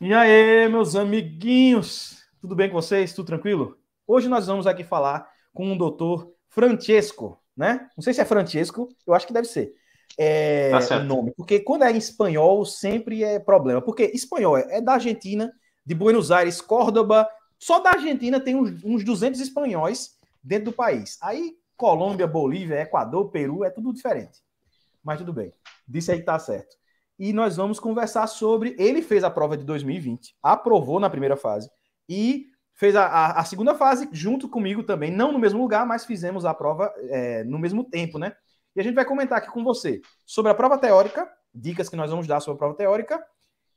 E aí, meus amiguinhos, tudo bem com vocês? Tudo tranquilo? Hoje nós vamos aqui falar com o doutor Francesco, né? Não sei se é Francesco, eu acho que deve ser Tá o certo. nome, porque quando é em espanhol sempre é problema, porque espanhol é da Argentina, de Buenos Aires, Córdoba, só da Argentina tem uns 200 espanhóis dentro do país. Aí Colômbia, Bolívia, Equador, Peru, é tudo diferente. Mas tudo bem, disse aí que tá certo. E nós vamos conversar sobre. Ele fez a prova de 2020, aprovou na primeira fase e fez a segunda fase junto comigo também, não no mesmo lugar, mas fizemos a prova no mesmo tempo, né? E a gente vai comentar aqui com você sobre a prova teórica, dicas que nós vamos dar sobre a prova teórica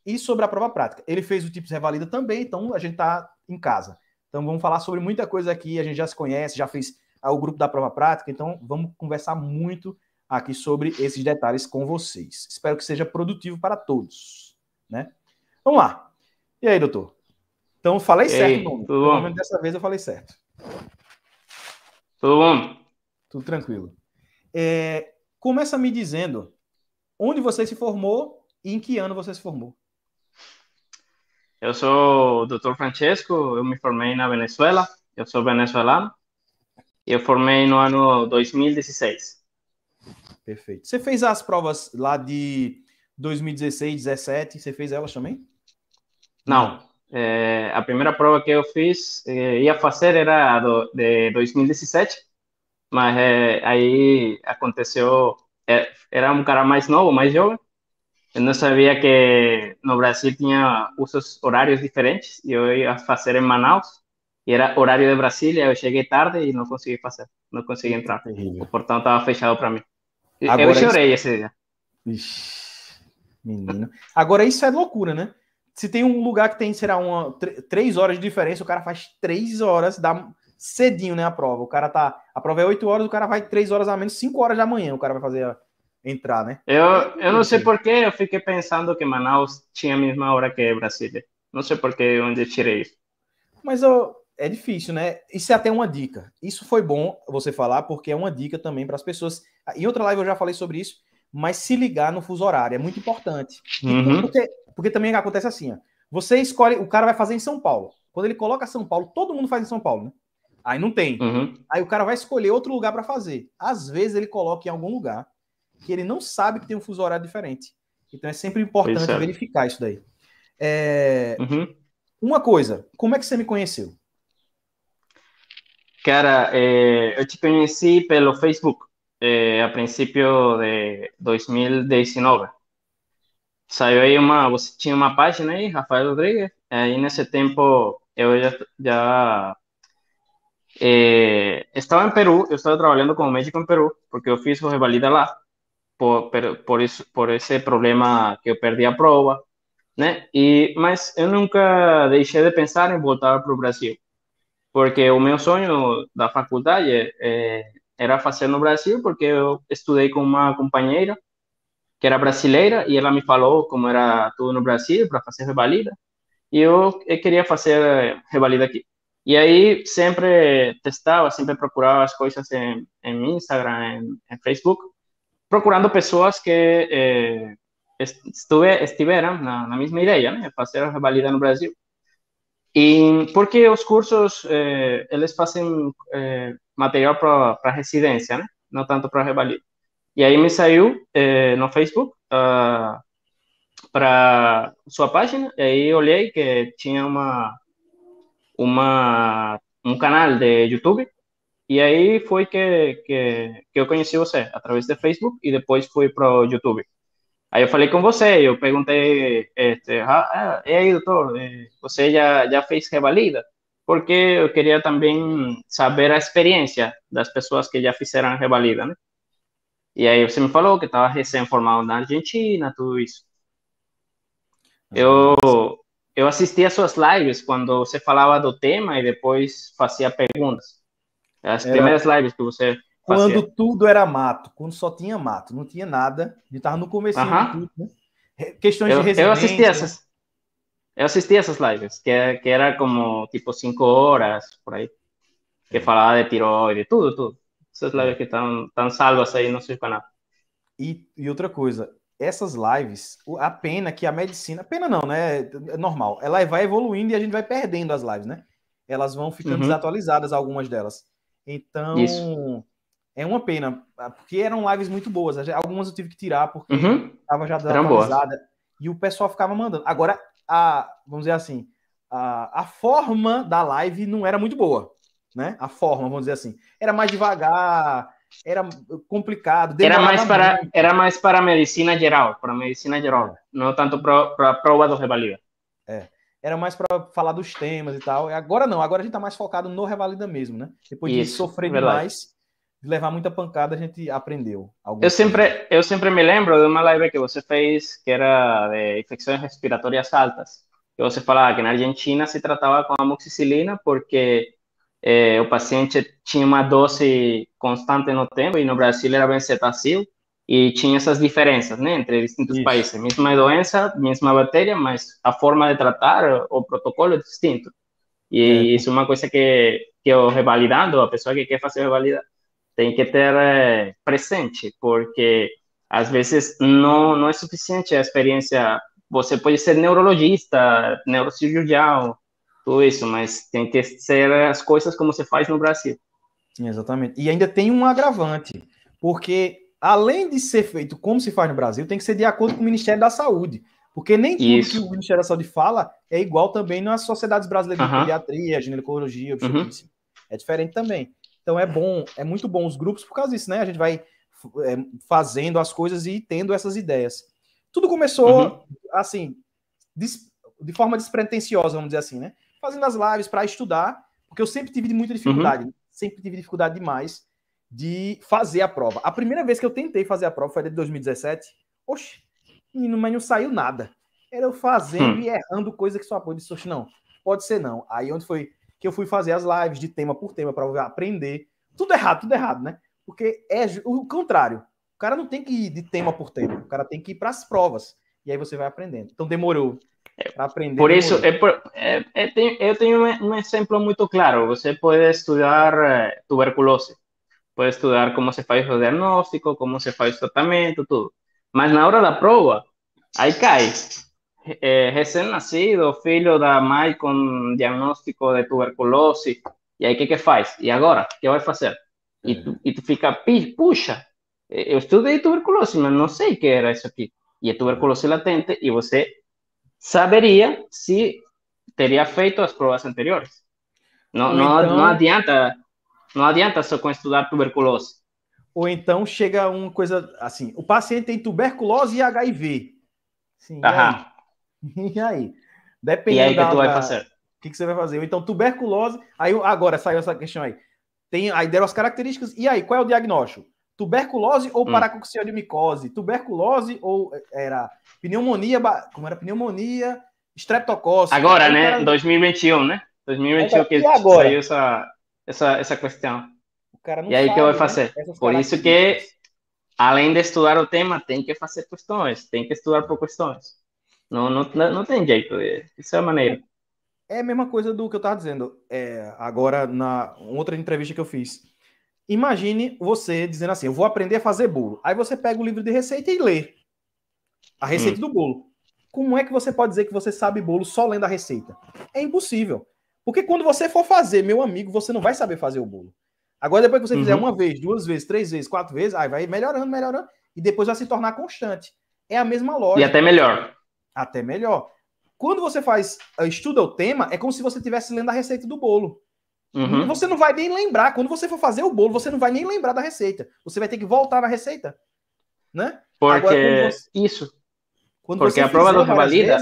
e sobre a prova prática. Ele fez o TIPS Revalida também, então a gente tá em casa. Então vamos falar sobre muita coisa aqui, a gente já se conhece, já fez o grupo da prova prática, então vamos conversar muito aqui sobre esses detalhes com vocês. Espero que seja produtivo para todos, né? Vamos lá. E aí, doutor? Então, falei E certo o aí, nome. tudo Pelo menos bom? dessa vez eu falei certo. Tudo bom? Tudo tranquilo. Começa me dizendo onde você se formou e em que ano você se formou. Eu sou o Dr. Francesco, eu me formei na Venezuela, eu sou venezuelano, e eu formei no ano 2016. Perfeito. Você fez as provas lá de 2016, 17? Você fez elas também? Não, Não. a primeira prova que eu fiz, ia fazer era de 2017, mas aí aconteceu, era um cara mais novo, mais jovem, eu não sabia que no Brasil tinha usos horários diferentes, e eu ia fazer em Manaus, e era horário de Brasília, eu cheguei tarde e não consegui fazer, não consegui Eita, entrar. O terrível. portão estava fechado para mim. Eu Agora isso. chorei esse dia. Ixi, menino. Agora isso é loucura, né? Se tem um lugar que tem, será, 3 horas de diferença, o cara faz 3 horas, dá cedinho, né, a prova. O cara tá. A prova é 8 horas, o cara vai 3 horas a menos, 5 horas da manhã, o cara vai fazer entrar, né? Eu, É eu loucura não isso sei aí. por que eu fiquei pensando que Manaus tinha a mesma hora que Brasília. Não sei por que onde eu tirei isso. Mas ó, é difícil, né? Isso é até uma dica. Isso foi bom você falar, porque é uma dica também para as pessoas. Em outra live eu já falei sobre isso, mas se ligar no fuso horário é muito importante. E Uhum, porque também acontece assim, ó. Você escolhe, o cara vai fazer em São Paulo. Quando ele coloca São Paulo, todo mundo faz em São Paulo, né? Aí não tem. uhum. Aí o cara vai escolher outro lugar para fazer. Às vezes ele coloca em algum lugar que ele não sabe que tem um fuso horário diferente. Então é sempre Pois importante é. verificar isso daí. É, Uhum. Uma coisa, como é que você me conheceu? Cara, eu te conheci pelo Facebook, a princípio de 2019. Saiu aí você tinha uma página aí, Rafael Rodrigues. Aí nesse tempo eu já estava em Peru, eu estava trabalhando como médico em Peru, porque eu fiz o revalida lá, por isso, por esse problema que eu perdi a prova, né? Mas eu nunca deixei de pensar em voltar para o Brasil, porque o meu sonho da faculdade era fazer no Brasil, porque eu estudei com uma companheira que era brasileira e ela me falou como era tudo no Brasil para fazer revalida. E eu queria fazer revalida aqui. E aí sempre testava, sempre procurava as coisas em Instagram, em Facebook, procurando pessoas que estiveram na mesma ideia, né? Fazer a revalida no Brasil. E porque os cursos, eles fazem material para residência, né? Não tanto para revalida. E aí me saiu no Facebook para sua página, e aí olhei que tinha um canal de YouTube, e aí foi que eu conheci você, através de Facebook, e depois fui para o YouTube. Aí eu falei com você, eu perguntei, e aí, doutor, você já fez revalida? Porque eu queria também saber a experiência das pessoas que já fizeram revalida, né? E aí você me falou que estava recém-formado na Argentina, tudo isso. Ah, Eu, massa. eu assistia suas lives quando você falava do tema e depois fazia perguntas. As Era primeiras lives que você quando fazia. tudo era mato, quando só tinha mato, não tinha nada. A gente tava no comecinho de Aham. tudo, né? Questões de Eu assistia residência. essas lives, que era como tipo 5 horas, por aí, que É, falaba de tiroides, tudo, tudo. Essas lives é. que están salvas ahí no seu canal. E outra coisa, essas lives, a pena que a medicina... Pena não, né? É normal. Ela vai evoluindo e a gente vai perdendo as lives, né? Elas vão ficando desatualizadas, algumas delas. Isso. Então, é uma pena, porque eram lives muito boas. Algumas eu tive que tirar porque estava já Eram boas. desatualizada e o pessoal ficava mandando. Agora, vamos dizer assim, a forma da live não era muito boa, né? A forma, vamos dizer assim. Era mais devagar, era complicado, demorava muito. Era mais para medicina geral, não tanto para a prova do Revalida. Era mais para falar dos temas e tal. Agora não, agora a gente tá mais focado no Revalida mesmo, né? Depois de sofrer demais, de levar muita pancada, a gente aprendeu. Eu sempre me lembro de uma live que você fez que era de infecções respiratórias altas. Que você falava que na Argentina se tratava com amoxicilina porque o paciente tinha uma dose constante no tempo e no Brasil era bencetacil e tinha essas diferenças, né, entre distintos países. Mesma doença, mesma bactéria, mas a forma de tratar, o protocolo é distinto. E isso é uma coisa que eu revalidando, a pessoa que quer fazer revalida tem que ter presente, porque às vezes não é suficiente a experiência. Você pode ser neurologista, neurocirurgião, tudo isso, mas tem que ser as coisas como se faz no Brasil. Exatamente. E ainda tem um agravante, porque além de ser feito como se faz no Brasil, tem que ser de acordo com o Ministério da Saúde. Porque nem tudo que o Ministério da Saúde fala é igual também nas sociedades brasileiras de pediatria, ginecologia, obstetrícia. É diferente também. Então é muito bom os grupos por causa disso, né? A gente vai fazendo as coisas e tendo essas ideias. Tudo começou, assim, de forma despretensiosa, vamos dizer assim, né? Fazendo as lives para estudar, porque eu sempre tive muita dificuldade, sempre tive dificuldade demais de fazer a prova. A primeira vez que eu tentei fazer a prova foi de 2017. Oxe, menino, mas não saiu nada. Era eu fazendo e errando coisa que só apoio. Disse, oxe, não, pode ser não. Aí onde foi que eu fui fazer as lives de tema por tema para aprender. Tudo errado, né? Porque é o contrário. O cara não tem que ir de tema por tema. O cara tem que ir para as provas. E aí você vai aprendendo. Então demorou para aprender. Por isso, eu tenho um exemplo muito claro. Você pode estudar tuberculose. Pode estudar como se faz o diagnóstico, como se faz o tratamento, tudo. Mas na hora da prova, aí cai. Recém-nascido, filho da mãe com diagnóstico de tuberculose, e aí o que faz? E agora? O que vai fazer? E tu fica, puxa, eu estudei tuberculose, mas não sei o que era isso aqui. E é tuberculose latente, e você saberia se teria feito as provas anteriores. Não adianta só com estudar tuberculose. Ou então chega uma coisa assim, o paciente tem tuberculose e HIV. Sim, e aí? Depende. E aí que tu vai fazer? O que você vai fazer? Ou então tuberculose, aí agora saiu essa questão aí. Aí deram as características, e aí, qual é o diagnóstico? Tuberculose ou paracoxiomicose? Tuberculose ou era pneumonia, como era pneumonia, estreptococco. Agora, né? Cara... 2021, né? 2021 que saiu essa questão. O cara não e aí sabe, que vai né? fazer? Por isso que, além de estudar o tema, tem que fazer questões, tem que estudar por questões. Não tem jeito, isso é a maneira. É a mesma coisa do que eu estava dizendo agora na outra entrevista que eu fiz. Imagine você dizendo assim, eu vou aprender a fazer bolo. Aí você pega o livro de receita e lê a receita do bolo. Como é que você pode dizer que você sabe bolo só lendo a receita? É impossível. Porque quando você for fazer, meu amigo, você não vai saber fazer o bolo. Agora, depois que você fizer uma vez, 2 vezes, 3 vezes, 4 vezes, aí vai melhorando, e depois vai se tornar constante. É a mesma lógica. E até melhor. Até melhor. Quando você estuda o tema, é como se você estivesse lendo a receita do bolo. Você não vai nem lembrar. Quando você for fazer o bolo, você não vai nem lembrar da receita. Você vai ter que voltar na receita. Né? Porque porque a prova do Revalida,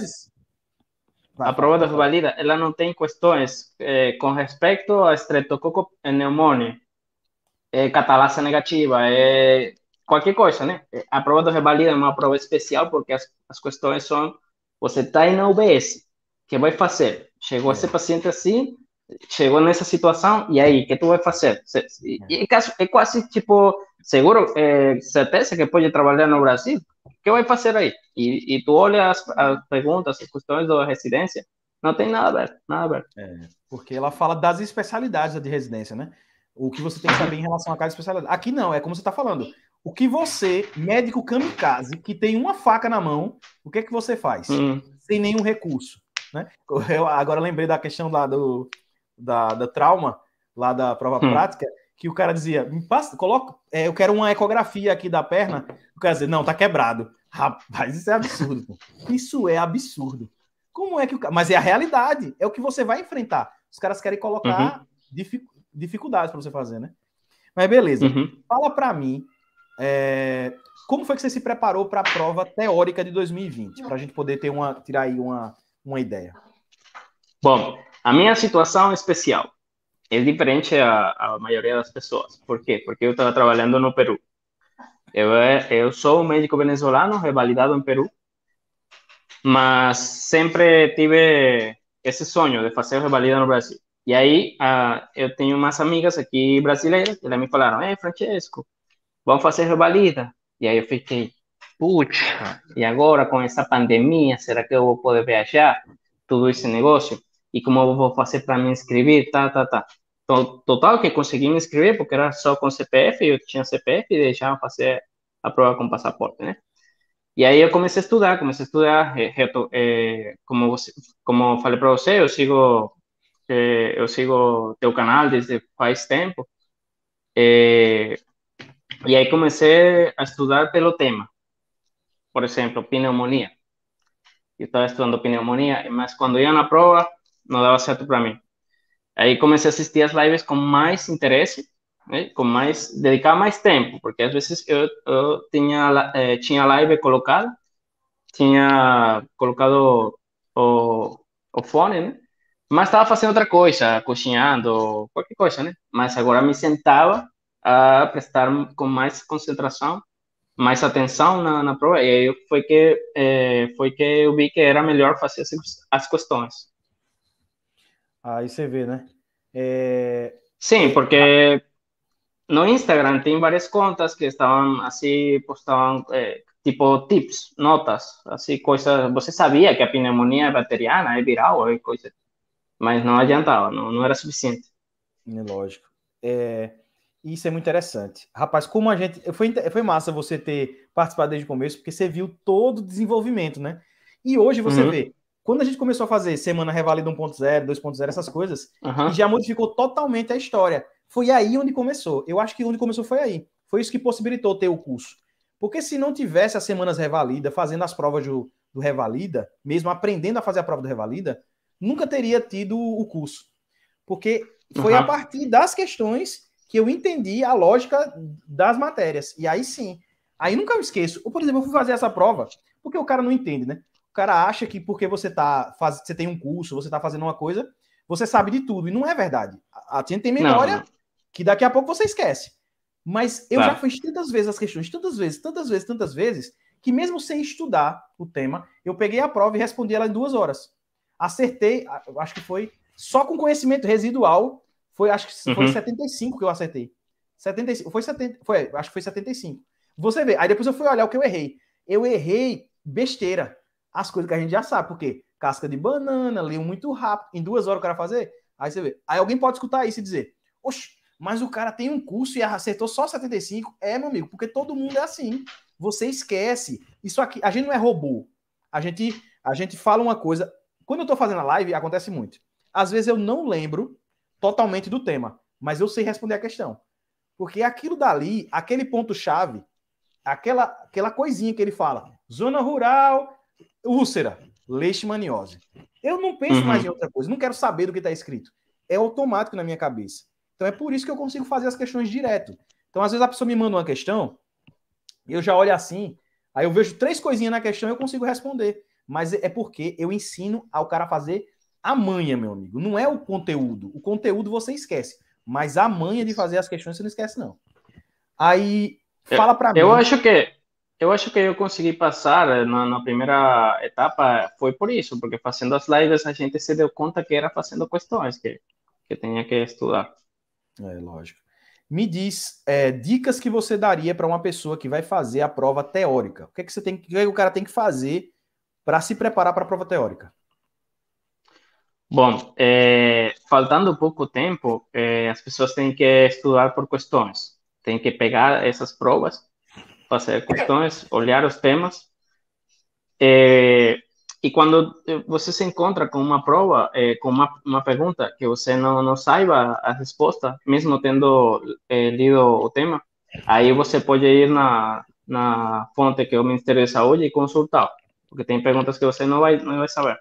a prova do Revalida, ela não tem questões com respeito a Streptococcus pneumoniae, catalase negativa, qualquer coisa, né? A prova do Revalida é uma prova especial porque as questões são, você está aí na UBS, o que vai fazer? Chegou esse paciente assim, chegou nessa situação, e aí, o que tu vai fazer? É quase, tipo, seguro, certeza que pode trabalhar no Brasil, o que vai fazer aí? E tu olha as perguntas, as questões da residência, não tem nada a ver, nada a ver. Porque ela fala das especialidades de residência, né? O que você tem que saber em relação a cada especialidade. Aqui não, é como você está falando. O que você, médico kamikaze, que tem uma faca na mão, o que é que você faz? Sem nenhum recurso, né? Eu agora lembrei da questão lá da trauma, lá da prova prática, que o cara dizia, me passa, coloca, eu quero uma ecografia aqui da perna, o cara dizia, não, tá quebrado. Rapaz, isso é absurdo, pô. Isso é absurdo. Como é que o cara... Mas é a realidade, é o que você vai enfrentar. Os caras querem colocar dificuldades para você fazer, né? Mas beleza. Fala para mim, como foi que você se preparou para a prova teórica de 2020? Para a gente poder tirar aí uma ideia. Bom, a minha situação é especial. É diferente a maioria das pessoas. Por quê? Porque eu estava trabalhando no Peru. Eu sou um médico venezuelano, revalidado em Peru, mas sempre tive esse sonho de fazer revalida no Brasil. E aí, eu tenho umas amigas aqui brasileiras, que elas me falaram, Francesco, vamos fazer revalida. E aí eu fiquei, puxa, e agora com essa pandemia, será que eu vou poder viajar? Tudo esse negócio. E como eu vou fazer para me inscrever? Total que consegui me inscrever, porque era só com CPF, eu tinha CPF e deixava fazer a prova com passaporte, né? E aí eu comecei a estudar, como eu falei para você, eu sigo teu canal desde faz tempo, e aí comecei a estudar pelo tema. Por exemplo, pneumonia. Eu estava estudando pneumonia, mas quando ia na prova, não dava certo para mim. Aí comecei a assistir as lives com mais interesse, né? Dedicar mais tempo, porque às vezes eu tinha live colocada, tinha colocado o fone, né? Mas estava fazendo outra coisa, cozinhando, qualquer coisa, né? Mas agora me sentava a prestar com mais concentração, mais atenção na prova, e aí foi que eu vi que era melhor fazer as questões. Aí você vê, né? Sim, porque no Instagram tem várias contas que estavam assim, postavam tipo tips, notas, assim, coisas. Você sabia que a pneumonia é bacteriana, é viral, é coisa, mas não adiantava, não era suficiente. Lógico. Isso é muito interessante. Rapaz, como a gente. Foi massa você ter participado desde o começo, porque você viu todo o desenvolvimento, né? E hoje você vê, quando a gente começou a fazer Semana Revalida 1.0, 2.0, essas coisas, e já modificou totalmente a história. Foi aí onde começou. Eu acho que onde começou foi aí. Foi isso que possibilitou ter o curso. Porque se não tivesse as Semanas Revalida, fazendo as provas do Revalida, mesmo aprendendo a fazer a prova do Revalida, nunca teria tido o curso. Porque foi a partir das questões que eu entendi a lógica das matérias. E aí sim. Aí nunca eu esqueço. Ou, por exemplo, eu fui fazer essa prova, porque o cara não entende, né? O cara acha que porque você tem um curso, você tá fazendo uma coisa, você sabe de tudo. E não é verdade. A gente tem memória que daqui a pouco você esquece. Mas eu já fiz tantas vezes as questões, tantas vezes, que mesmo sem estudar o tema, eu peguei a prova e respondi ela em 2 horas. Acertei, acho que foi só com conhecimento residual, acho que foi 75 que eu acertei. 75, acho que foi 75. Você vê, aí depois eu fui olhar o que eu errei. Eu errei besteira. As coisas que a gente já sabe, porque casca de banana, leu muito rápido, em 2 horas o cara fazer, aí você vê. Aí alguém pode escutar isso e dizer, oxe, mas o cara tem um curso e acertou só 75. Meu amigo, porque todo mundo é assim. Você esquece. Isso aqui, a gente não é robô. A gente fala uma coisa. Quando eu tô fazendo a live, acontece muito. Às vezes eu não lembro totalmente do tema, mas eu sei responder a questão. Porque aquilo dali, aquele ponto-chave, aquela coisinha que ele fala, zona rural, úlcera, leishmaniose. Eu não penso mais em outra coisa, não quero saber do que está escrito. É automático na minha cabeça. Então é por isso que eu consigo fazer as questões direto. Então, às vezes, a pessoa me manda uma questão, eu já olho assim, aí eu vejo 3 coisinhas na questão e eu consigo responder. Mas é porque eu ensino ao cara a fazer a manha, meu amigo. Não é o conteúdo. O conteúdo você esquece. Mas a manha de fazer as questões você não esquece, não. Aí, fala pra mim. Eu acho que eu consegui passar na primeira etapa, foi por isso, porque fazendo as lives a gente se deu conta que era fazendo questões que tinha que estudar. Lógico. Me diz dicas que você daria para uma pessoa que vai fazer a prova teórica. O que é que o cara tem que fazer para se preparar para a prova teórica? Bom, faltando pouco tempo, as pessoas têm que estudar por questões. Tem que pegar essas provas fazer questões, olhar os temas. E quando você se encontra com uma prova, com uma pergunta que você não saiba a resposta, mesmo tendo lido o tema, aí você pode ir na fonte que é o Ministério da Saúde e consultar, porque tem perguntas que você não vai saber.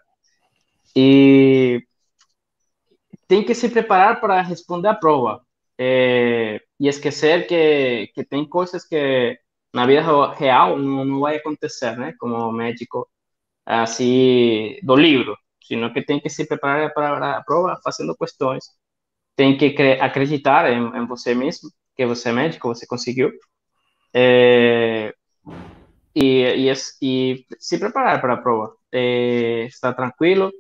E tem que se preparar para responder a prova. E esquecer que tem coisas que na vida real não vai acontecer, né? Como médico, assim, do livro, sino que tem que se preparar para a prova fazendo questões. Tem que acreditar em você mesmo, que você é médico, você conseguiu. E se preparar para a prova. Estar tranquilo.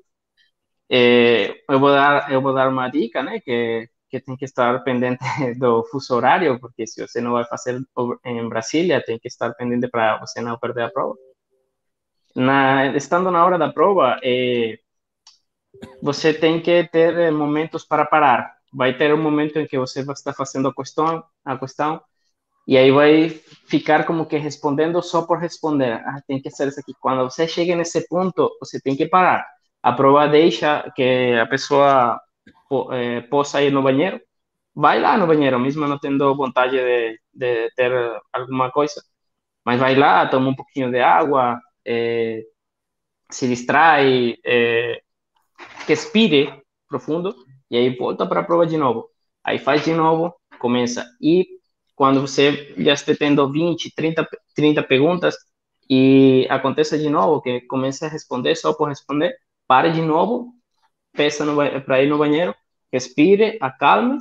Eu vou dar uma dica, né, que tem que estar pendente do fuso horário, porque se você não vai fazer em Brasília, tem que estar pendente para você não perder a prova. Estando na hora da prova, você tem que ter momentos para parar. Vai ter um momento em que você vai estar fazendo a questão, e aí vai ficar como que respondendo só por responder. Tem que ser isso aqui. Quando você chega nesse ponto, você tem que parar. A prova deixa que a pessoa possa ir no banheiro. Vai lá no banheiro, mesmo não tendo vontade de ter alguma coisa. Mas vai lá, toma um pouquinho de água, se distrai, respire profundo, e aí volta para a prova de novo. Aí faz de novo, começa. E quando você já está tendo 20, 30 perguntas e acontece de novo, que comece a responder só por responder, pare de novo, peça para ir no banheiro, respire, acalme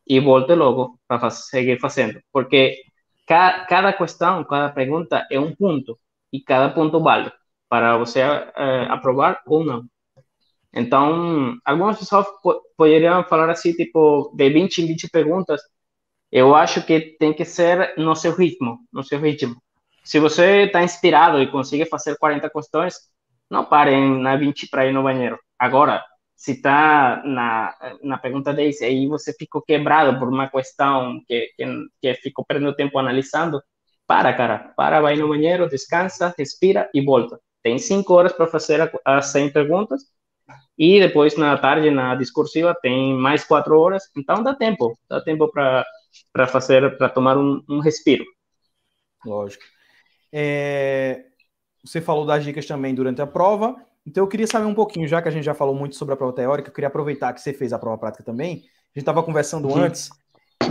e volte logo para seguir fazendo. Porque cada questão, cada pergunta é um ponto, e cada ponto vale para você aprovar ou não. Então, algumas pessoas poderiam falar assim, tipo, de 20 em 20 perguntas. Eu acho que tem que ser no seu ritmo, no seu ritmo. Se você está inspirado e consegue fazer 40 questões, não pare na 20 para ir no banheiro. Agora, se está na pergunta 10 e aí você ficou quebrado por uma questão que ficou perdendo tempo analisando, cara. Vai no banheiro, descansa, respira e volta. Tem 5 horas para fazer as 100 perguntas. E depois, na tarde, na discursiva, tem mais 4 horas. Então, dá tempo para fazer, para tomar um respiro. Lógico. Você falou das dicas também durante a prova. Então, eu queria saber um pouquinho, já que a gente já falou muito sobre a prova teórica, eu queria aproveitar que você fez a prova prática também. A gente estava conversando antes,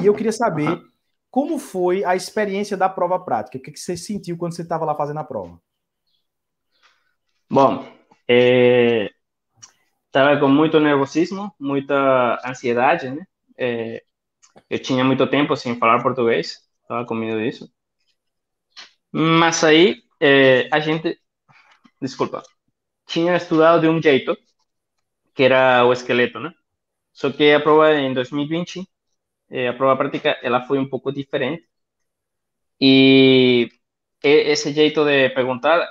e eu queria saber como foi a experiência da prova prática. O que você sentiu quando você estava lá fazendo a prova? Bom, estava com muito nervosismo, muita ansiedade, né? Eu tinha muito tempo sem falar português, estava com medo disso. Mas aí, a gente, desculpa, tinha estudado de um jeito, que era o esqueleto, né? Só que a prova em 2020, a prova prática, ela foi um pouco diferente. E esse jeito de perguntar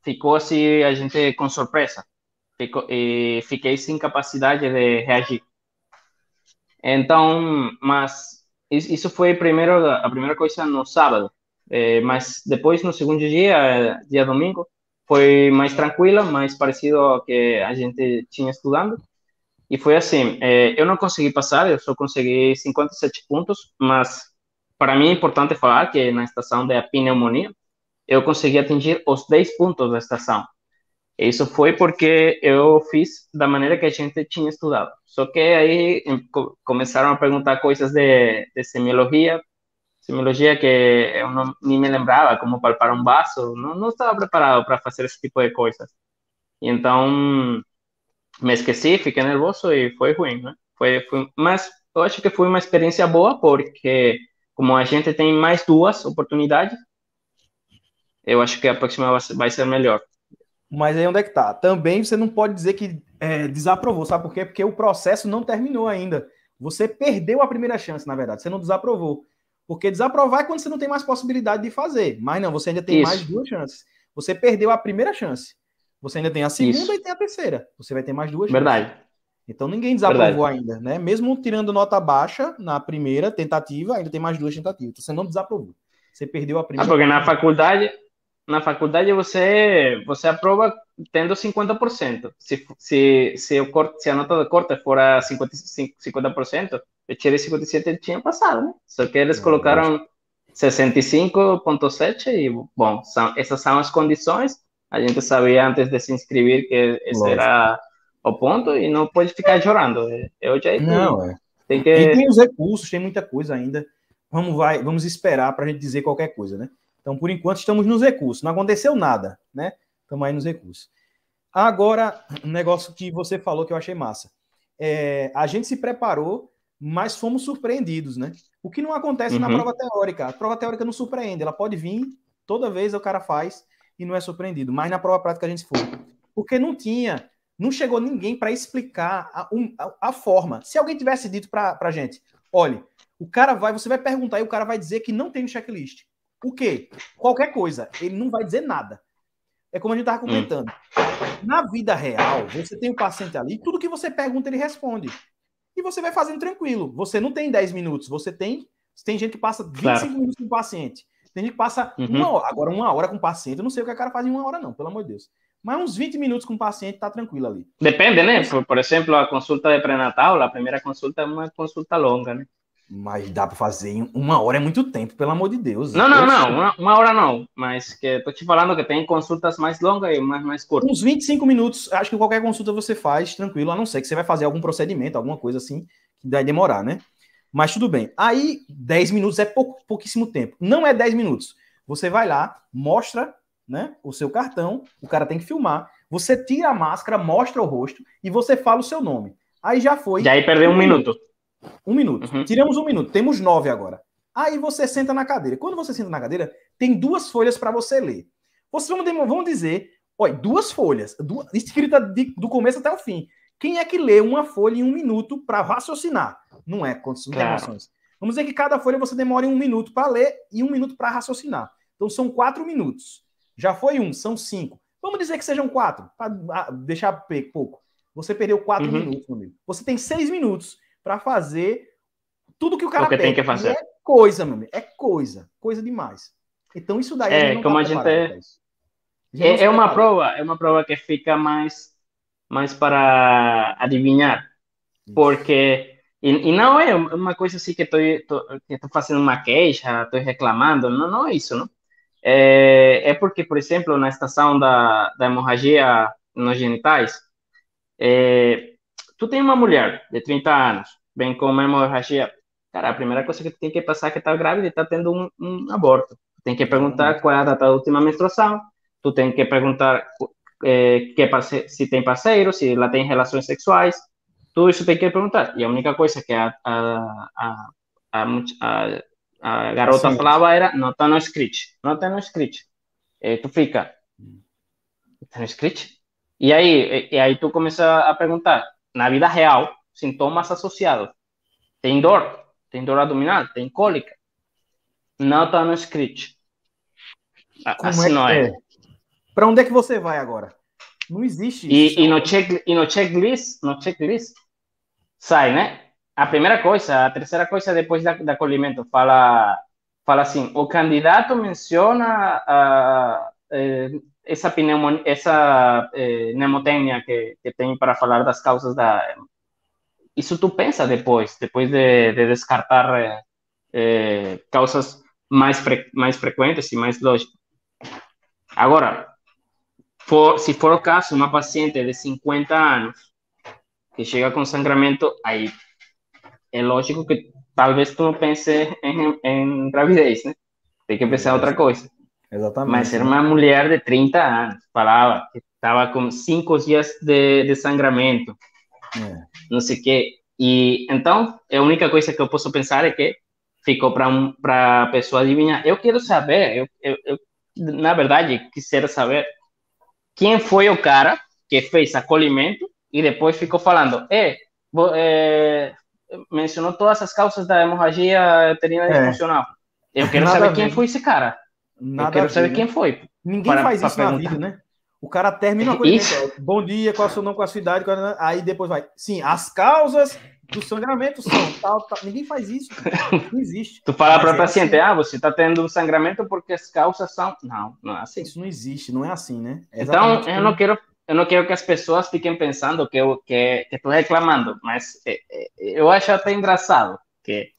ficou assim, a gente com surpresa. Fiquei sem capacidade de reagir. Então, mas isso foi primeiro a primeira coisa no sábado. Mas depois, no segundo dia domingo, foi mais tranquila, mais parecido ao que a gente tinha estudando. E foi assim, eu não consegui passar, eu só consegui 57 pontos, mas para mim é importante falar que na estação de pneumonia, eu consegui atingir os 10 pontos da estação. Isso foi porque eu fiz da maneira que a gente tinha estudado. Só que aí começaram a perguntar coisas de semiologia que eu nem me lembrava, como palpar um vaso, não estava preparado para fazer esse tipo de coisas. E então me esqueci, fiquei nervoso e foi ruim, né? Mas eu acho que foi uma experiência boa, porque como a gente tem mais 2 oportunidades, eu acho que a próxima vai ser melhor. Mas aí onde é que tá? Também você não pode dizer que desaprovou, sabe por quê? Porque o processo não terminou ainda. Você perdeu a primeira chance, na verdade. Você não desaprovou. Porque desaprovar é quando você não tem mais possibilidade de fazer. Mas não, você ainda tem mais 2 chances. Você perdeu a primeira chance. Você ainda tem a segunda e tem a terceira. Você vai ter mais 2 Verdade. chances. Então ninguém desaprovou ainda, né? Mesmo tirando nota baixa na primeira tentativa, ainda tem mais 2 tentativas. Então você não desaprovou. Você perdeu a primeira. Porque na faculdade você aprova tendo 50%. Se a nota do corte fora 50%, eu tirei 57 e tinha passado, né? Só que eles colocaram 65,7 e, bom, essas são as condições. A gente sabia antes de se inscrever que esse era o ponto e não pode ficar chorando. Eu já tem que... E tem os recursos, tem muita coisa ainda. Vamos esperar para a gente dizer qualquer coisa, né? Então, por enquanto, estamos nos recursos. Não aconteceu nada, né? Estamos aí nos recursos. Agora, um negócio que você falou que eu achei massa. A gente se preparou, mas fomos surpreendidos, né? O que não acontece na prova teórica. A prova teórica não surpreende. Ela pode vir, toda vez o cara faz e não é surpreendido. Mas na prova prática a gente foi. Porque não chegou ninguém para explicar a forma. Se alguém tivesse dito para a gente, olha, você vai perguntar e o cara vai dizer que não tem no checklist. O quê? Qualquer coisa. Ele não vai dizer nada. É como a gente estava comentando. Na vida real, você tem o paciente ali, tudo que você pergunta, ele responde. E você vai fazendo tranquilo. Você não tem 10 minutos, você tem gente que passa 25 minutos com o paciente. Tem gente que passa 1 hora. Agora, 1 hora com o paciente, eu não sei o que o cara faz em 1 hora, não, pelo amor de Deus. Mas uns 20 minutos com o paciente tá tranquilo ali. Depende, né? Por exemplo, a consulta de pré-natal, a primeira consulta é uma consulta longa, né? Mas dá para fazer em 1 hora, é muito tempo, pelo amor de Deus. Não, 1 hora não. Mas que tô te falando que tem consultas mais longas e mais curtas. Uns 25 minutos, acho que qualquer consulta você faz tranquilo, a não ser que você vai fazer algum procedimento, alguma coisa assim, que vai demorar, né? Mas tudo bem. Aí, 10 minutos é pouquíssimo tempo. Não é 10 minutos. Você vai lá, mostra, né, o seu cartão, o cara tem que filmar, você tira a máscara, mostra o rosto e você fala o seu nome. Aí já foi. Já aí perdeu 1 minuto. 1 minuto. Tiramos 1 minuto. Temos 9 agora. Aí você senta na cadeira. Quando você senta na cadeira, tem 2 folhas para você ler. Vamos dizer, olha, 2 folhas, escrita do começo até o fim. Quem é que lê uma folha em 1 minuto para raciocinar? Não é condição de emoções. Vamos dizer que cada folha você demora 1 minuto para ler e 1 minuto para raciocinar. Então são 4 minutos. Já foi 1, são 5. Vamos dizer que sejam 4, para deixar pouco. Você perdeu 4 minutos, meu amigo. Você tem 6 minutos para fazer tudo que o cara tem que fazer. E é coisa, meu amigo. É coisa demais. Então isso daí não como a gente é uma prova que fica mais para adivinhar, porque e não é uma coisa assim que estou fazendo uma queixa, estou reclamando, não é isso, não? É porque, por exemplo, na estação da hemorragia nos genitais, tu tem uma mulher de 30 anos, vem com uma hemorragia, cara, a primeira coisa que tu tem que passar é que tá grávida e tá tendo um aborto. Tu tem que perguntar qual é a data da última menstruação, tu tem que perguntar se tem parceiro, se ela tem relações sexuais, tudo isso tem que perguntar. E a única coisa que a garota falava era, não tá no script. Tu fica, tá no script? E aí tu começa a perguntar, na vida real, sintomas associados. Tem dor abdominal, tem cólica. Não tá no script. Assim não é. Para onde é que você vai agora? Não existe isso. E no checklist sai, né? A terceira coisa depois do acolhimento fala assim, o candidato menciona essa pneumotênia que tem para falar das causas da... Isso tu pensa depois de descartar causas mais frequentes e mais lógicas. Agora, se for o caso, uma paciente de 50 anos que chega com sangramento, aí é lógico que talvez tu não pense em gravidez, né? Tem que pensar em outra coisa. Exatamente. Mas era uma mulher de 30 anos, falava que estava com 5 dias de sangramento, não sei o quê. E então, a única coisa que eu posso pensar é que ficou para a pessoa adivinhar. Eu quero saber, eu na verdade, quisiera saber quem foi o cara que fez acolhimento e depois ficou falando, mencionou todas as causas da hemorragia uterina disfuncional. Eu quero saber quem foi esse cara. Eu quero saber quem foi. Ninguém faz isso na vida, né? O cara termina o acolhimento. Bom dia, qual é o seu nome, qual é a sua idade, aí depois vai. Sim, as causas do sangramento são tal, tal. Ninguém faz isso. Não existe. Tu fala para o Mas paciente, assim. você está tendo um sangramento porque as causas são... Não, não é assim. Isso não existe, não é assim, né? É Então, exatamente eu não quero que as pessoas fiquem pensando que estou reclamando, mas eu acho até engraçado que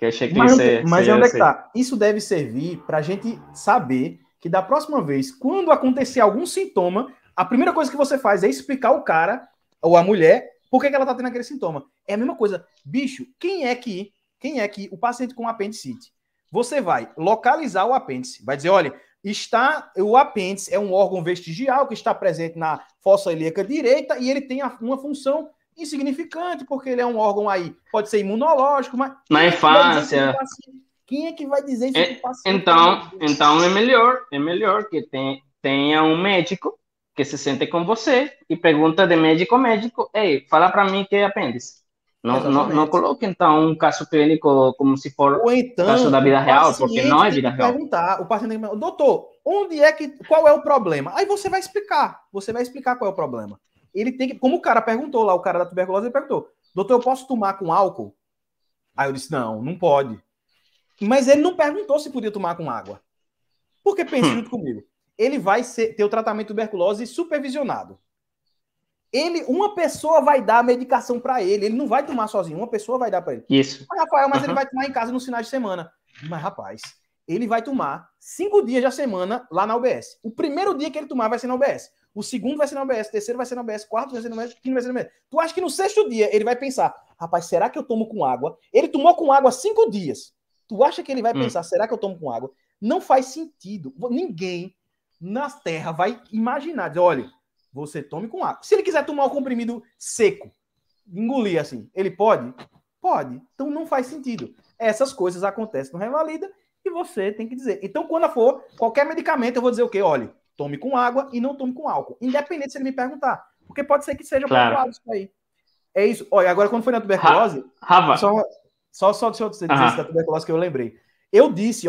o checklist Mas é seja onde é que assim. tá? Isso deve servir para a gente saber que da próxima vez, quando acontecer algum sintoma, a primeira coisa que você faz é explicar o cara ou a mulher por que ela tá tendo aquele sintoma. É a mesma coisa. Bicho, quem é que o paciente com apendicite? Você vai localizar o apêndice, vai dizer, olha, o apêndice é um órgão vestigial que está presente na fossa ilíaca direita e ele tem uma função insignificante, porque ele é um órgão aí, pode ser imunológico, mas Na quem é que vai dizer isso pro infância. paciente? Quem é que vai dizer isso pro paciente, pelo amor Então, de Deus? então é melhor que tenha um médico que se sente com você e pergunta de médico a médico, ei, fala para mim que é apêndice. Não Exatamente. coloque, então, um caso clínico como se for Ou caso então, da o vida real, porque não paciente é tem que vida real. perguntar, o paciente tem que perguntar, doutor, qual é o problema? Aí você vai explicar qual é o problema. Ele tem que, como o cara perguntou lá, o cara da tuberculose, ele perguntou, doutor, eu posso tomar com álcool? Aí eu disse, não pode. Mas ele não perguntou se podia tomar com água. Porque pense junto comigo. Ele vai ter o tratamento de tuberculose supervisionado. Uma pessoa vai dar a medicação para ele. Ele não vai tomar sozinho. Uma pessoa vai dar para ele. Isso. Mas, Rafael, ele vai tomar em casa nos finais de semana. Mas, rapaz, ele vai tomar 5 dias da semana lá na UBS. O primeiro dia que ele tomar vai ser na UBS. O segundo vai ser na UBS. O terceiro vai ser na UBS. O quarto vai ser na UBS. O quinto vai ser na UBS. Tu acha que no sexto dia ele vai pensar, rapaz, será que eu tomo com água? Ele tomou com água 5 dias. Tu acha que ele vai pensar, será que eu tomo com água? Não faz sentido. Ninguém na Terra vai imaginar, dizer, olha, você tome com água. Se ele quiser tomar o comprimido seco, engolir assim, ele pode? Pode. Então não faz sentido. Essas coisas acontecem no Revalida e você tem que dizer. Então, quando for qualquer medicamento, eu vou dizer o quê? Olha, tome com água e não tome com álcool. Independente se ele me perguntar. Porque pode ser que seja pontuado isso aí. É isso. Olha, agora quando foi na tuberculose... Rava. Só deixa eu dizer isso da tuberculose que eu lembrei. Eu disse,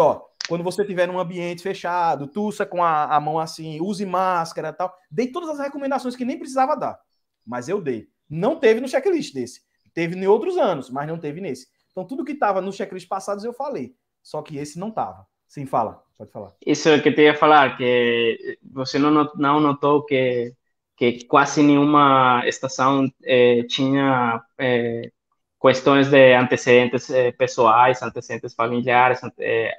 quando você estiver num ambiente fechado, tussa com a mão assim, use máscara e tal. Dei todas as recomendações que nem precisava dar. Mas eu dei. Não teve no checklist desse. Teve em outros anos, mas não teve nesse. Então, tudo que estava no checklist passados eu falei. Só que esse não estava. Sim, pode falar. Isso é que te ia falar, que você não notou que quase nenhuma estação tinha questões de antecedentes pessoais, antecedentes familiares,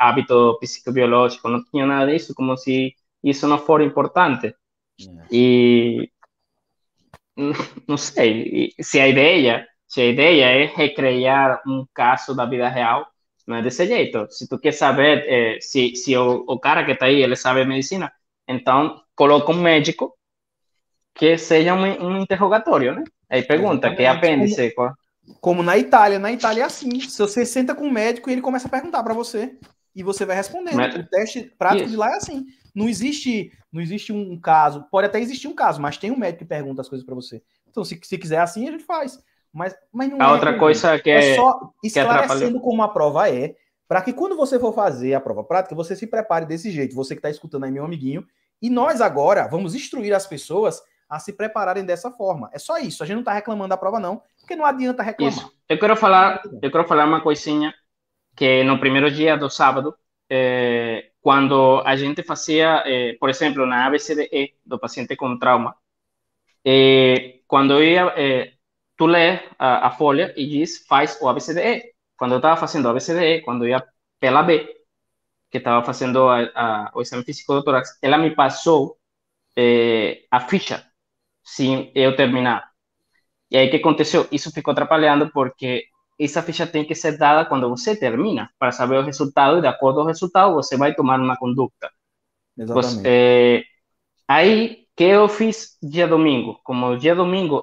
hábito psicobiológico, não tinha nada disso, como se isso não for importante. E não sei, se a ideia é recriar um caso da vida real, não é desse jeito. Se tu quer saber se o cara que está aí, ele sabe medicina, então coloca um médico que seja um interrogatório, né? Aí pergunta, que é apêndice? Como na Itália. Na Itália é assim. Se você senta com um médico e ele começa a perguntar para você e você vai respondendo. O teste prático de lá é assim. Não existe um caso. Pode até existir um caso, mas tem um médico que pergunta as coisas para você. Então, se quiser assim, a gente faz. Mas não a outra coisa que é só esclarecendo como a prova para que quando você for fazer a prova prática, você se prepare desse jeito. Você que está escutando aí, meu amiguinho. E nós agora vamos instruir as pessoas a se prepararem dessa forma. É só isso. A gente não está reclamando da prova, não, porque não adianta reclamar. Isso. Eu quero falar uma coisinha que no primeiro dia do sábado, quando a gente fazia, por exemplo, na ABCDE do paciente com trauma, quando eu ia, tu lê a folha e diz, faz o ABCDE. Quando eu estava fazendo o ABCDE, quando eu ia pela B, que estava fazendo o exame físico do tórax, ela me passou a ficha sem eu terminar. E aí, o que aconteceu? Isso ficou atrapalhando porque essa ficha tem que ser dada quando você termina, para saber o resultado, e de acordo ao resultado, você vai tomar uma conduta. Exatamente. Aí, que eu fiz dia domingo? Como dia domingo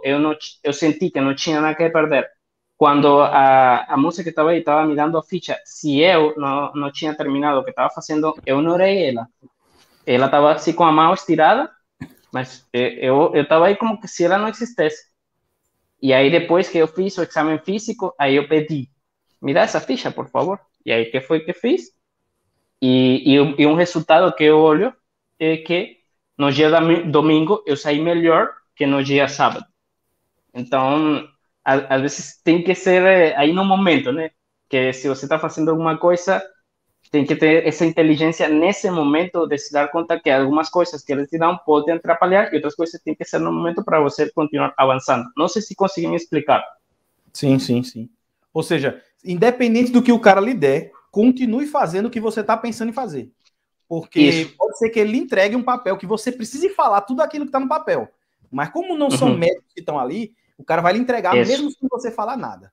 eu senti que não tinha nada que perder. Quando a moça que estava aí estava me dando a ficha, se eu não tinha terminado o que estava fazendo, eu ignorei ela. Ela estava assim com a mão estirada, mas eu estava aí como que se ela não existisse. E aí, depois que eu fiz o exame físico, aí eu pedi, me dá essa ficha, por favor. E aí, que foi que fiz? E um resultado que eu olho é que no dia domingo eu saí melhor que no dia sábado. Então, às vezes tem que ser aí no momento, né? Que se você está fazendo alguma coisa, tem que ter essa inteligência nesse momento de se dar conta que algumas coisas que eles te dão podem atrapalhar e outras coisas tem que ser no momento para você continuar avançando. Não sei se consegui me explicar. Sim, sim, sim. Ou seja, independente do que o cara lhe der, continue fazendo o que você está pensando em fazer. Porque Isso. pode ser que ele lhe entregue um papel que você precise falar tudo aquilo que está no papel. Mas como não são médicos que estão ali, o cara vai lhe entregar mesmo sem você falar nada.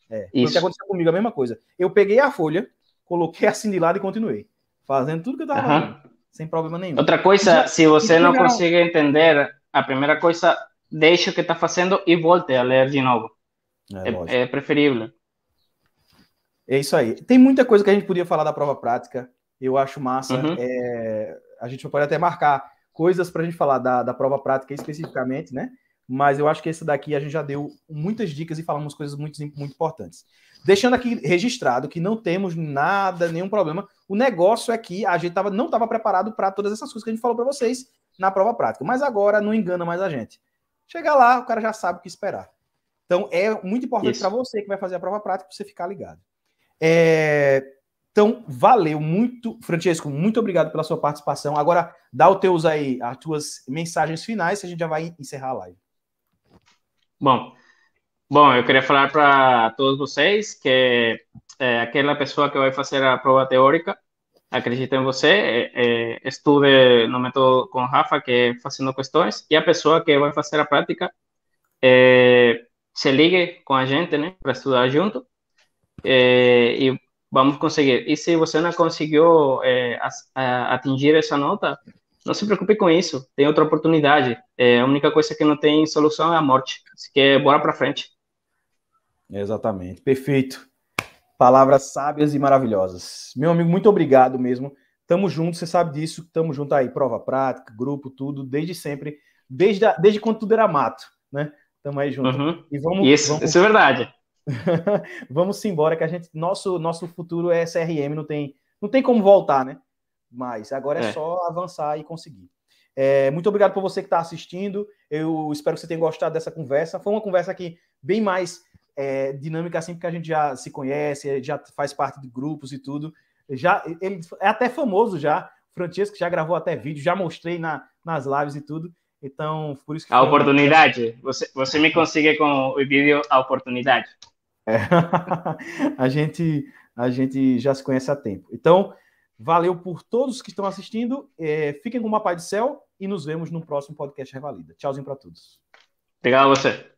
Foi o que aconteceu comigo, a mesma coisa. Eu peguei a folha, coloquei assim de lado e continuei. Fazendo tudo que eu estava fazendo. Sem problema nenhum. Outra coisa, se você não consegue entender, a primeira coisa, deixe o que está fazendo e volte a ler de novo. É preferível. É isso aí. Tem muita coisa que a gente podia falar da prova prática. Eu acho massa. A gente pode até marcar coisas para a gente falar da prova prática especificamente, né? Mas eu acho que esse daqui a gente já deu muitas dicas e falamos coisas muito, muito importantes. Deixando aqui registrado que não temos nada, nenhum problema. O negócio é que a gente não estava preparado para todas essas coisas que a gente falou para vocês na prova prática. Mas agora não engana mais a gente. Chega lá, o cara já sabe o que esperar. Então é muito importante para você que vai fazer a prova prática, para você ficar ligado. Então, valeu muito, Francesco, muito obrigado pela sua participação. Agora, dá os teus aí, as tuas mensagens finais, que a gente já vai encerrar a live. Bom, eu queria falar para todos vocês que aquela pessoa que vai fazer a prova teórica, acredite em você, estude no método com Rafa, que é fazendo questões, e a pessoa que vai fazer a prática, se ligue com a gente, né, para estudar junto, e vamos conseguir. E se você não conseguiu atingir essa nota, não se preocupe com isso, tem outra oportunidade. A única coisa que não tem solução é a morte. Así que bora para frente. Exatamente, perfeito. Palavras sábias e maravilhosas. Meu amigo, muito obrigado mesmo. Tamo junto, você sabe disso. Tamo junto aí, prova prática, grupo, tudo, desde sempre. Desde quando tudo era mato, né? Tamo aí junto. E isso é verdade. Vamos embora, que a gente, nosso futuro é CRM, não tem como voltar, né? Mas agora é só avançar e conseguir. Muito obrigado por você que está assistindo. Eu espero que você tenha gostado dessa conversa. Foi uma conversa aqui bem mais dinâmica, assim, porque a gente já se conhece, já faz parte de grupos e tudo. Ele é até famoso já. O Francesco já gravou até vídeo, já mostrei nas lives e tudo. Então, por isso que a oportunidade. Você me consegue com o vídeo a oportunidade. A gente já se conhece há tempo. Então, valeu por todos que estão assistindo. Fiquem com uma paz do céu e nos vemos no próximo podcast Revalida. Tchauzinho para todos. Obrigado a você.